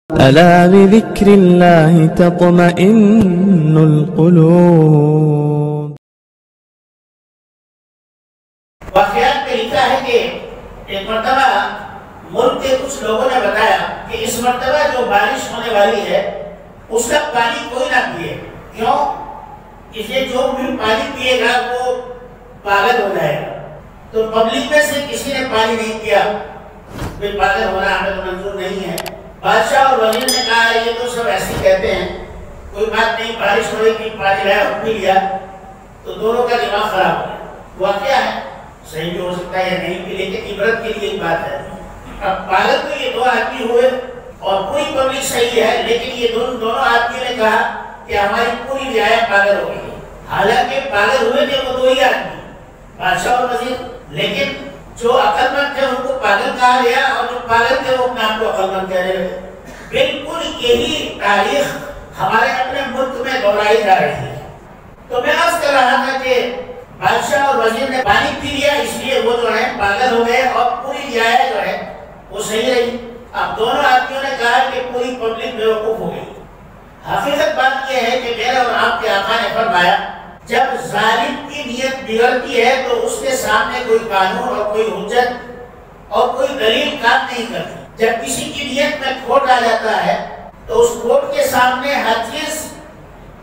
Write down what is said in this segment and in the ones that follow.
ألا بذكر الله تطمئن القلوب. واقعات میں لکھا ہے کہ ایک مرتبہ ملک کے کچھ لوگوں نے بتایا کہ اس مرتبہ جو بارش ہونے والی ہے اس کا پانی کوئی نہ پیے. کیوں؟ اس لیے جو بھی پانی پیے گا وہ پاگل ہو جائے گا. تو پبلک میں سے کسی نے پانی نہیں پیا. پاگل ہونا ہمیں تو منظور نہیں ہے. بادشاہ اور وزیر نے کہا یہ تو سب ایسے کہتے ہیں, کوئی بات نہیں, بارش ہو رہی تھی, پانی لایا, پی لیا. تو دونوں کا دماغ خراب ہو گیا. واقعہ ہے, صحیح بھی ہو سکتا ہے یا نہیں بھی, لیکن عبرت کے لیے ایک بات ہے. اب پاگل تو یہ دو آدمی ہوئے اور پوری پبلک صحیح ہے, لیکن یہ دونوں آدمی نے کہا کہ ہماری پوری رعایا پاگل ہو گئی. حالانکہ پاگل ہوئے تھے وہ دو ہی آدمی, بادشاہ اور وزیر, لیکن جو عقل مند تھے ان کو پاگل کہا گیا اور جو پاگل تھے وہ اپنے آپ کو عقل مند کہنے لگے. بالکل یہی تاریخ ہمارے اپنے ملک میں دہرائی جا رہی ہے. تو میں عرض کر رہا تھا کہ بادشاہ اور وزیر نے پانی پی لیا, اس لیے وہ جو ہے پاگل ہو گئے اور پوری رعایا جو ہے وہ صحیح رہی. اب دونوں آدمیوں نے کہا کہ پوری پبلک بیوقوف ہو گئی. حقیقت بات یہ ہے کہ میرے اور آپ کے آقا نے فرمایا جب ظالم کی نیت بگڑتی ہے تو اس کے سامنے کوئی قانون اور کوئی حجت اور کوئی دلیل کام نہیں کرتی. جب کسی کی نیت میں کھوٹ آ جاتا ہے تو اس کھوٹ کے سامنے ہر چیز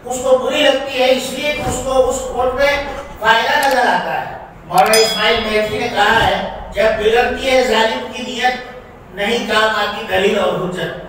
اس کو بری لگتی ہے, اس لیے اس کو اس کھوٹ میں فائدہ نظر آتا ہے. مولانا اسماعیل میٹھی نے کہا ہے جب بگڑتی ہے ظالم کی نیت نہیں کام آتی دلیل اور حجت.